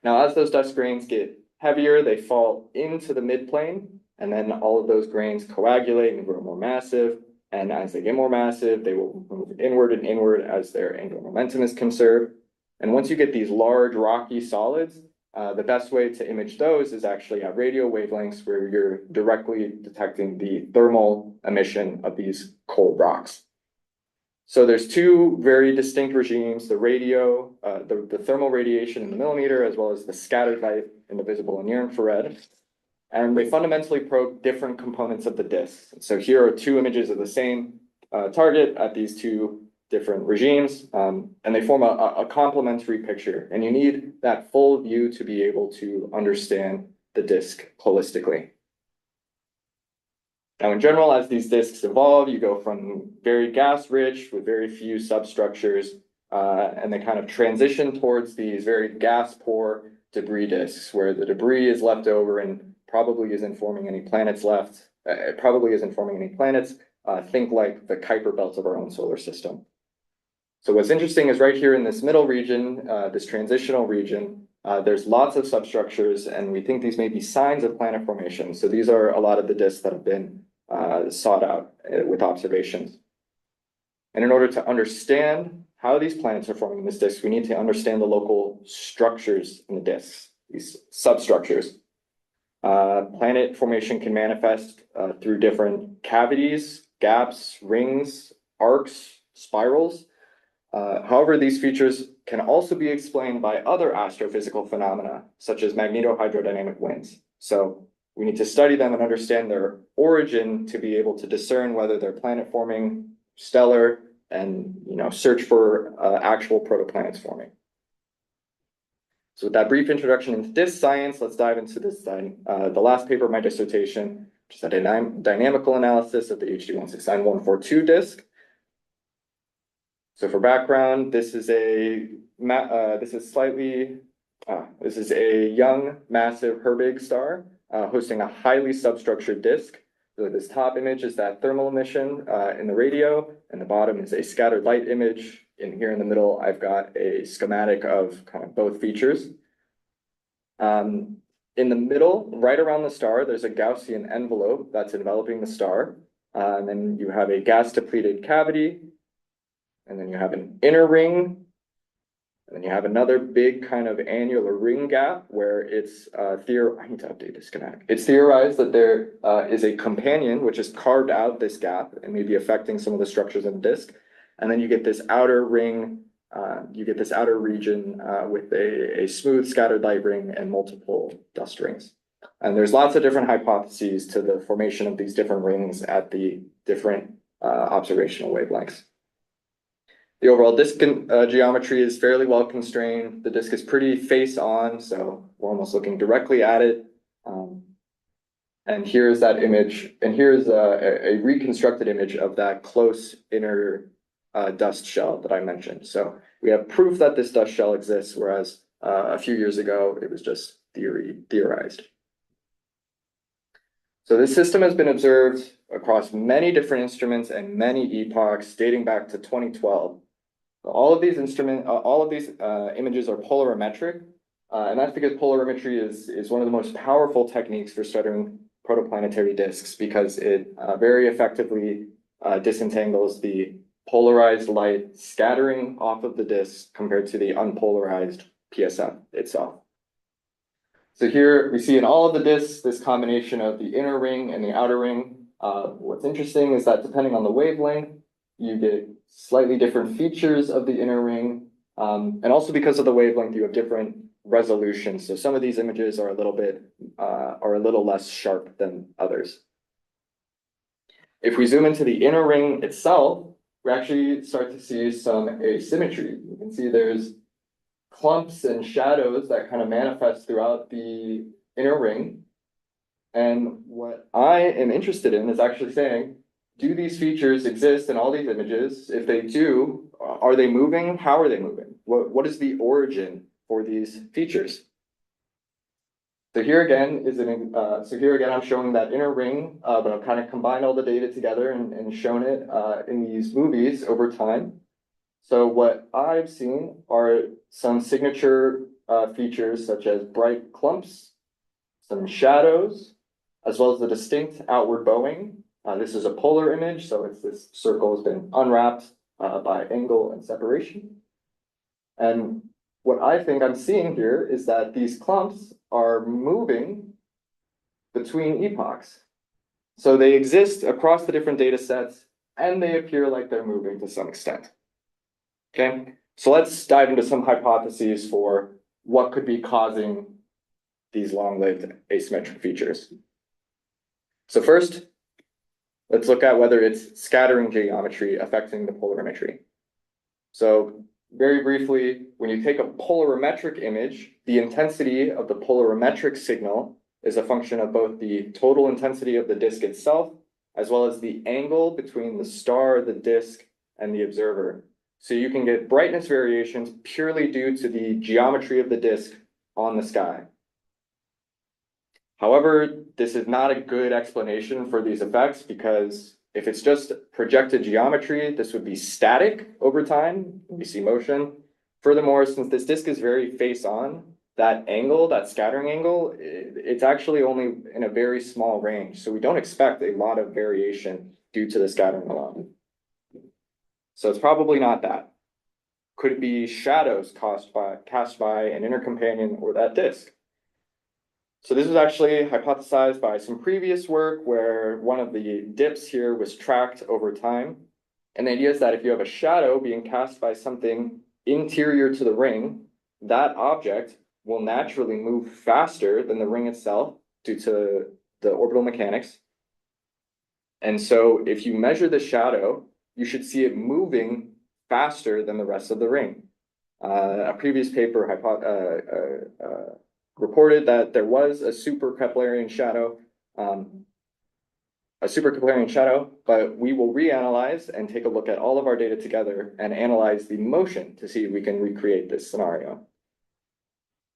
Now, as those dust grains get heavier, they fall into the midplane, and then all of those grains coagulate and grow more massive. And as they get more massive, they will move inward and inward as their angular momentum is conserved. And once you get these large rocky solids, the best way to image those is actually at radio wavelengths where you're directly detecting the thermal emission of these cold rocks. So there's two very distinct regimes, the radio, the thermal radiation in the millimeter, as well as the scattered light in the visible and near infrared. And they fundamentally probe different components of the disk. So here are two images of the same target at these two different regimes, and they form a complementary picture. And you need that full view to be able to understand the disk holistically. Now, in general, as these disks evolve, you go from very gas-rich with very few substructures, and they kind of transition towards these very gas-poor debris disks, where the debris is left over and probably isn't forming any planets left. It probably isn't forming any planets. Think like the Kuiper belt of our own solar system. So what's interesting is right here in this middle region, this transitional region, there's lots of substructures, and we think these may be signs of planet formation. So these are a lot of the disks that have been sought out with observations. And in order to understand how these planets are forming in this disk, we need to understand the local structures in the disks, these substructures. Planet formation can manifest through different cavities, gaps, rings, arcs, spirals. However, these features can also be explained by other astrophysical phenomena, such as magnetohydrodynamic winds. So we need to study them and understand their origin to be able to discern whether they're planet forming, stellar, and search for actual protoplanets forming. So with that brief introduction into disk science, let's dive into this the last paper of my dissertation, which is a dynamical analysis of the HD 169-142 disk. So for background, this is a young massive Herbig star hosting a highly substructured disk. So this top image is that thermal emission in the radio, and the bottom is a scattered light image. And here in the middle, I've got a schematic of kind of both features. In the middle, right around the star, there's a Gaussian envelope that's enveloping the star. And then you have a gas-depleted cavity. And then you have an inner ring, and then you have another big kind of annular ring gap where it's I need to update this schematic. It's theorized that there is a companion which has carved out this gap and may be affecting some of the structures in the disk. And then you get this outer ring, region with a smooth scattered light ring and multiple dust rings. And there's lots of different hypotheses to the formation of these different rings at the different observational wavelengths. The overall disk geometry is fairly well constrained. The disk is pretty face on, so we're almost looking directly at it. And here's that image, and here's a reconstructed image of that close inner dust shell that I mentioned. So we have proof that this dust shell exists, whereas a few years ago, it was just theorized. So this system has been observed across many different instruments and many epochs dating back to 2012. All of these images are polarimetric, and that's because polarimetry is one of the most powerful techniques for studying protoplanetary disks because it very effectively disentangles the polarized light scattering off of the disk compared to the unpolarized PSF itself. So here we see in all of the disks this combination of the inner ring and the outer ring. What's interesting is that depending on the wavelength, you get slightly different features of the inner ring. And also because of the wavelength, you have different resolutions. So some of these images are a little less sharp than others. If we zoom into the inner ring itself, we actually start to see some asymmetry. You can see there's clumps and shadows that kind of manifest throughout the inner ring. And what I am interested in is actually saying, do these features exist in all these images? If they do, are they moving? How are they moving? What is the origin for these features? So here again I'm showing that inner ring, but I've kind of combined all the data together and shown it in these movies over time. So what I've seen are some signature features such as bright clumps some shadows, as well as the distinct outward bowing. This is a polar image, so it's this circle has been unwrapped by angle and separation. And what I think I'm seeing here is that these clumps are moving between epochs. So they exist across the different data sets, and they appear like they're moving to some extent. Okay, so let's dive into some hypotheses for what could be causing these long-lived asymmetric features. So first, let's look at whether it's scattering geometry affecting the polarimetry. So very briefly, when you take a polarimetric image, the intensity of the polarimetric signal is a function of both the total intensity of the disk itself, as well as the angle between the star, the disk, and the observer. So you can get brightness variations purely due to the geometry of the disk on the sky. However, this is not a good explanation for these effects because if it's just projected geometry, this would be static over time. We see motion. Furthermore, since this disk is very face-on, that angle, that scattering angle, it's actually only in a very small range. So we don't expect a lot of variation due to the scattering alone. So it's probably not that. Could it be shadows cast by an inner companion or that disk? So this was actually hypothesized by some previous work where one of the dips here was tracked over time. And the idea is that if you have a shadow being cast by something interior to the ring, that object will naturally move faster than the ring itself due to the orbital mechanics. And so if you measure the shadow, you should see it moving faster than the rest of the ring. A previous paper reported that there was a super Keplerian shadow, but we will reanalyze and take a look at all of our data together and analyze the motion to see if we can recreate this scenario.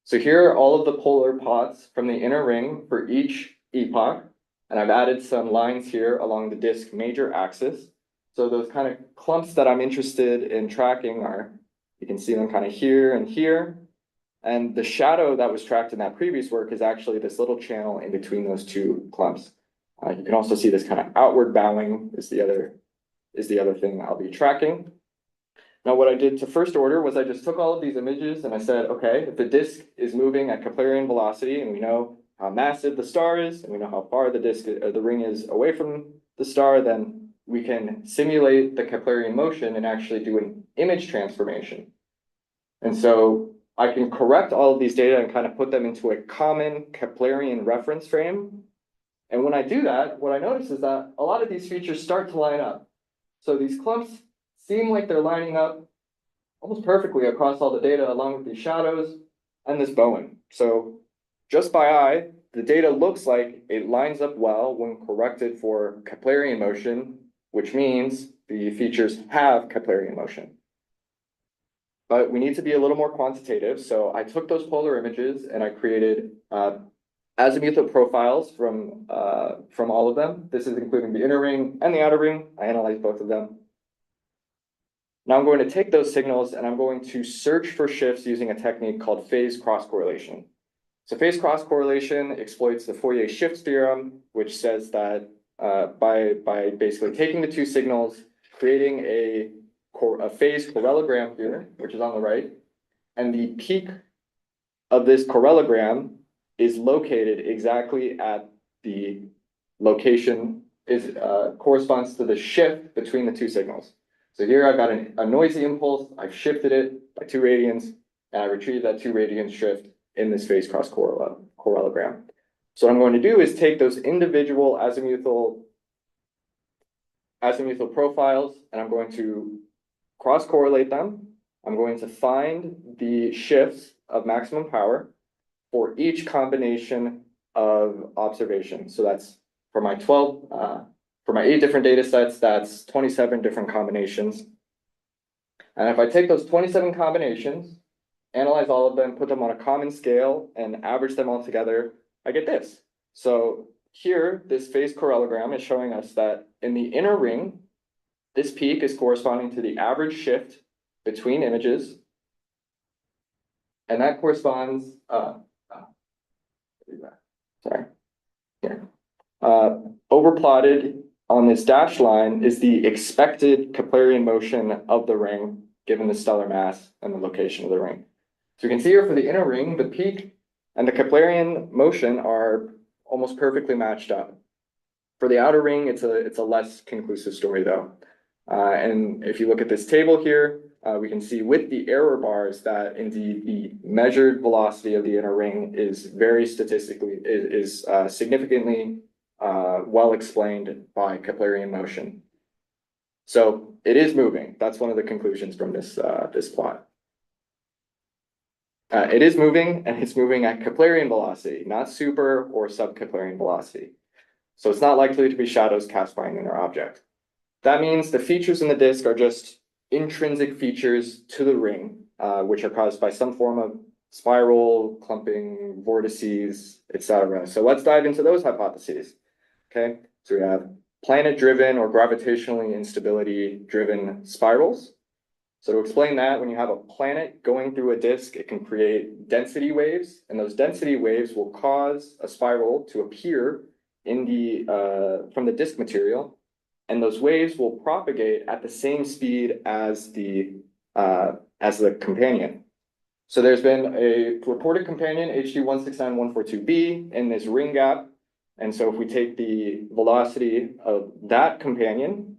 So here are all of the polar pods from the inner ring for each epoch, and I've added some lines here along the disk major axis. So those kind of clumps that I'm interested in tracking are, you can see them kind of here and here. And the shadow that was tracked in that previous work is actually this little channel in between those two clumps. You can also see this kind of outward bowing is the other thing I'll be tracking. Now, what I did to first order was I just took all of these images and I said, okay, if the disk is moving at Keplerian velocity and we know how massive the star is and we know how far the ring is away from the star, then we can simulate the Keplerian motion and actually do an image transformation. And so I can correct all of these data and kind of put them into a common Keplerian reference frame. And when I do that, what I notice is that a lot of these features start to line up. So these clumps seem like they're lining up almost perfectly across all the data along with these shadows and this bowing. So just by eye, the data looks like it lines up well when corrected for Keplerian motion, which means the features have Keplerian motion. But we need to be a little more quantitative. So I took those polar images and I created azimuthal profiles from all of them. This is including the inner ring and the outer ring. I analyzed both of them. Now I'm going to take those signals and I'm going to search for shifts using a technique called phase cross correlation. So phase cross correlation exploits the Fourier shift theorem, which says that by basically taking the two signals, creating a phase correlogram here, which is on the right, and the peak of this correlogram is located exactly at the location corresponds to the shift between the two signals. So here I've got a noisy impulse, I've shifted it by 2 radians, and I retrieved that 2 radian shift in this phase cross correlogram. So what I'm going to do is take those individual azimuthal profiles, and I'm going to cross correlate them. I'm going to find the shifts of maximum power for each combination of observations. So that's for my 8 different data sets, that's 27 different combinations. And if I take those 27 combinations, analyze all of them, put them on a common scale, and average them all together, I get this. So here, this phase correlogram is showing us that in the inner ring, this peak is corresponding to the average shift between images. And that corresponds, sorry, here. Overplotted on this dashed line is the expected Keplerian motion of the ring, given the stellar mass and the location of the ring. So you can see here for the inner ring, the peak and the Keplerian motion are almost perfectly matched up. For the outer ring, it's a less conclusive story though. And if you look at this table here, we can see with the error bars that indeed the measured velocity of the inner ring is very statistically, is significantly well explained by Keplerian motion. So it is moving. That's one of the conclusions from this plot. It is moving, and it's moving at Keplerian velocity, not super or sub-Keplerian velocity. So it's not likely to be shadows cast by an inner object. That means the features in the disk are just intrinsic features to the ring, which are caused by some form of spiral, clumping, vortices, etc. So let's dive into those hypotheses. Okay, so we have planet-driven or gravitationally instability-driven spirals. So to explain that, when you have a planet going through a disk, it can create density waves, and those density waves will cause a spiral to appear in the from the disk material, and those waves will propagate at the same speed as the companion. So there's been a reported companion, HD 169.142b, in this ring gap. And so if we take the velocity of that companion,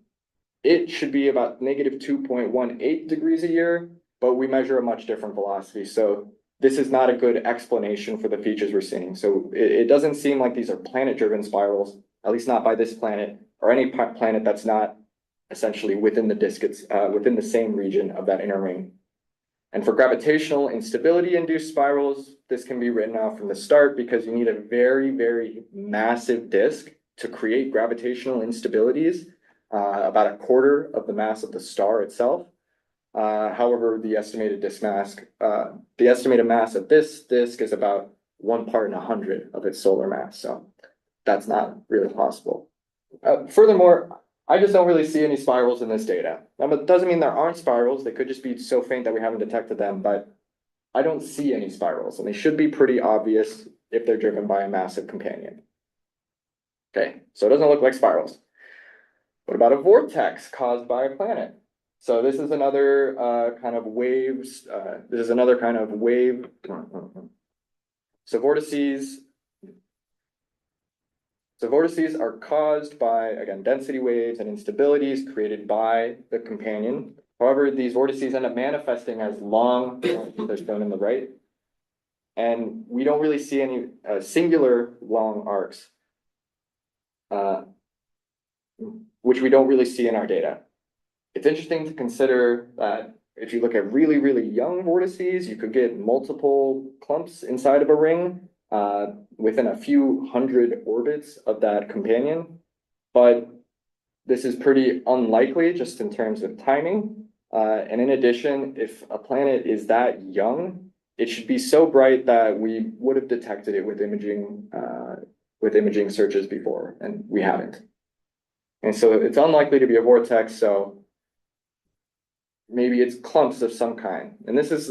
it should be about negative 2.18 degrees a year, but we measure a much different velocity. So this is not a good explanation for the features we're seeing. So it doesn't seem like these are planet-driven spirals, at least not by this planet, or any planet that's not essentially within the disk, it's within the same region of that inner ring. And for gravitational instability-induced spirals, this can be written off from the start because you need a very, very massive disk to create gravitational instabilities, about a quarter of the mass of the star itself. However, the estimated mass of this disk is about 1 part in 100 of its solar mass. So that's not really possible. Furthermore, I just don't really see any spirals in this data. Now, it doesn't mean there aren't spirals. They could just be so faint that we haven't detected them, but I don't see any spirals, and they should be pretty obvious if they're driven by a massive companion. Okay, so it doesn't look like spirals. What about a vortex caused by a planet? So this is another kind of waves. This is another kind of wave. So vortices are caused by, again, density waves and instabilities created by the companion. However, these vortices end up manifesting as long, they're shown in the right. And we don't really see any singular long arcs, which we don't really see in our data. It's interesting to consider that if you look at really, really young vortices, you could get multiple clumps inside of a ring within a few hundred orbits of that companion. But this is pretty unlikely just in terms of timing. And in addition, if a planet is that young, it should be so bright that we would have detected it with imaging searches before, and we haven't. And so it's unlikely to be a vortex, so maybe it's clumps of some kind. And this is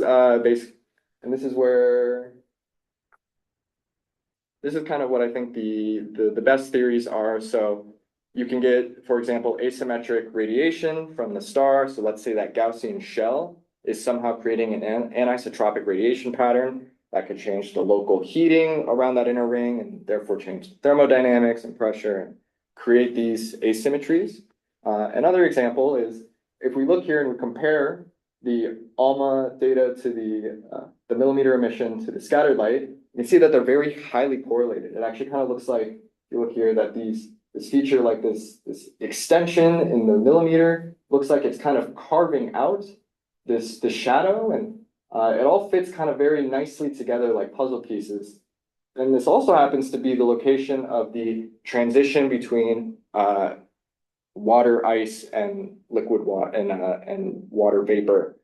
this is kind of what I think the best theories are. So you can get, for example, asymmetric radiation from the star. So let's say that Gaussian shell is somehow creating an anisotropic radiation pattern that could change the local heating around that inner ring and therefore change thermodynamics and pressure and create these asymmetries. Another example is if we look here and we compare the ALMA data to the millimeter emission to the scattered light, you can see that they're very highly correlated. It actually kind of looks like, if you look here, that this feature, like this extension in the millimeter, looks like it's kind of carving out the shadow, and it all fits kind of very nicely together like puzzle pieces. And this also happens to be the location of the transition between water, ice, and liquid water and water vapor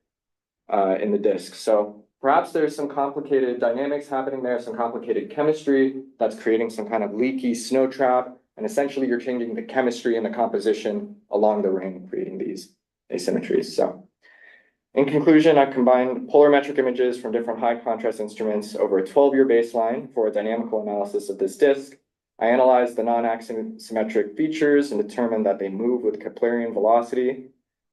in the disk. So perhaps there's some complicated dynamics happening there, some complicated chemistry that's creating some kind of leaky snow trap. And essentially you're changing the chemistry and the composition along the ring, creating these asymmetries. So In conclusion, I combined polarimetric images from different high contrast instruments over a 12-year baseline for a dynamical analysis of this disk. I analyzed the non-axisymmetric features and determined that they move with Keplerian velocity.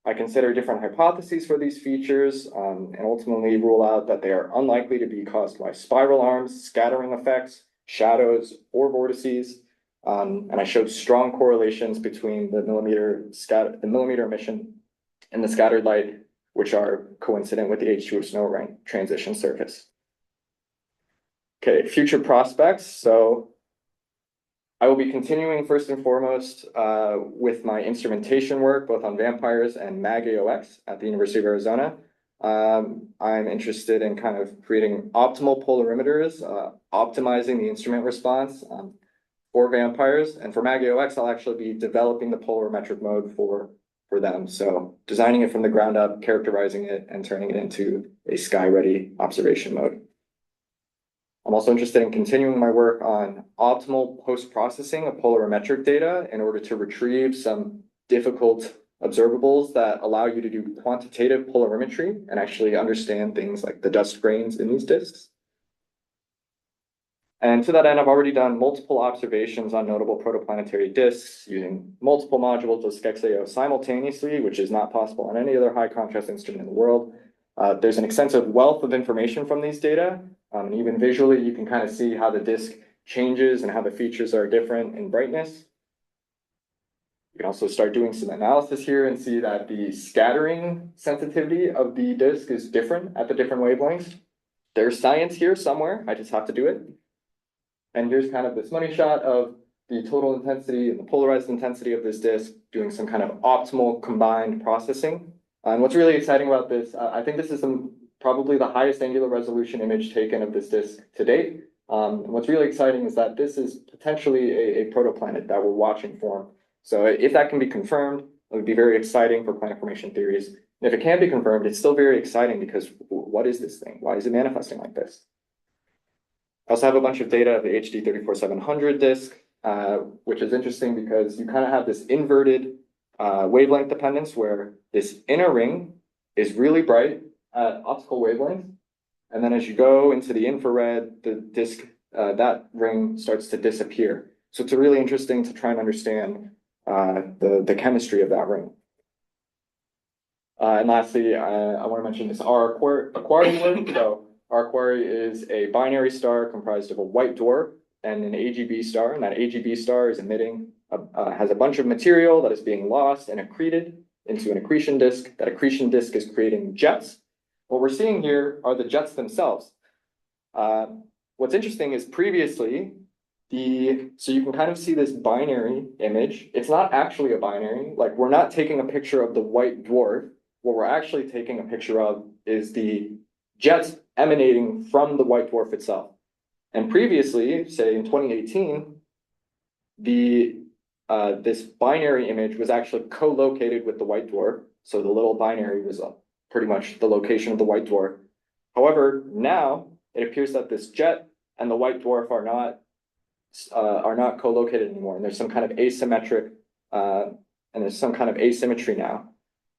I consider different hypotheses for these features and ultimately rule out that they are unlikely to be caused by spiral arms, scattering effects, shadows, or vortices. And I showed strong correlations between the millimeter emission and the scattered light, which are coincident with the H2O snow transition surface. Okay, future prospects. So I will be continuing first and foremost with my instrumentation work, both on vampires and MAG-AOX at the University of Arizona. I'm interested in kind of creating optimal polarimeters, optimizing the instrument response for vampires. And for MAG-AOX, I'll actually be developing the polarimetric mode for them. So designing it from the ground up, characterizing it, and turning it into a sky-ready observation mode. I'm also interested in continuing my work on optimal post-processing of polarimetric data in order to retrieve some difficult observables that allow you to do quantitative polarimetry and actually understand things like the dust grains in these disks. And to that end, I've already done multiple observations on notable protoplanetary disks using multiple modules of SCEXAO simultaneously, which is not possible on any other high contrast instrument in the world. There's an extensive wealth of information from these data. And even visually, you can kind of see how the disk changes and how the features are different in brightness. You can also start doing some analysis here and see that the scattering sensitivity of the disk is different at the different wavelengths. There's science here somewhere, I just have to do it. And here's kind of this money shot of the total intensity and the polarized intensity of this disk doing some kind of optimal combined processing. And what's really exciting about this, I think this is probably the highest angular resolution image taken of this disk to date. And what's really exciting is that this is potentially a protoplanet that we're watching form. So if that can be confirmed, it would be very exciting for planet formation theories. And if it can be confirmed, it's still very exciting because what is this thing? Why is it manifesting like this? I also have a bunch of data of the HD 34700 disk, which is interesting because you kind of have this inverted wavelength dependence where this inner ring is really bright at optical wavelength. And then as you go into the infrared, the disk, that ring starts to disappear. So it's really interesting to try and understand the chemistry of that ring. And lastly, I want to mention this our aquarium work. So our quarry is a binary star comprised of a white dwarf and an AGB star, and that AGB star is emitting, has a bunch of material that is being lost and accreted into an accretion disk. That accretion disk is creating jets. What we're seeing here are the jets themselves. What's interesting is previously, so you can kind of see this binary image. It's not actually a binary, like we're not taking a picture of the white dwarf. What we're actually taking a picture of is the jets emanating from the white dwarf itself. And previously, say in 2018, this binary image was actually co-located with the white dwarf. So the little binary was pretty much the location of the white dwarf. However, now it appears that this jet and the white dwarf are not co-located anymore. And there's some kind of asymmetric, and there's some kind of asymmetry now.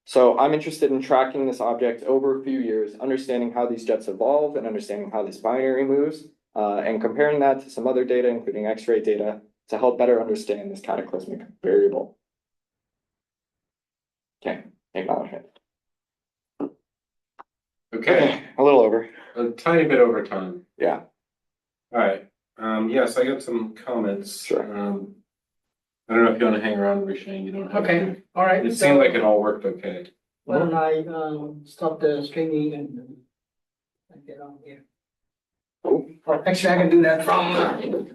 So I'm interested in tracking this object over a few years, understanding how these jets evolve and understanding how this binary moves, and comparing that to some other data, including X-ray data, to help better understand this cataclysmic variable. Okay, acknowledgement. Okay, A little over. a tiny bit over time. Yeah. All right. Yes, I got some comments. Sure. I don't know if you want to hang around, Rishang. You don't have to. Okay, all right. It so seemed like it all worked okay. Why don't I stop the streaming and get on here? Cool. Or actually, I can do that from.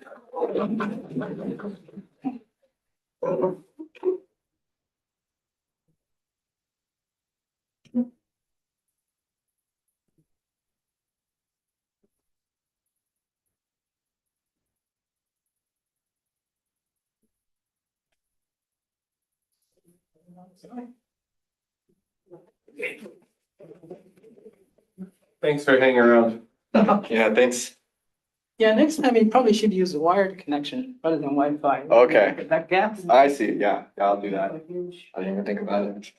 Thanks for hanging around. Yeah, thanks. Yeah, next time you probably should use a wired connection rather than Wi-Fi. Okay. That gap. I see. Yeah, I'll do that. I didn't even think about it.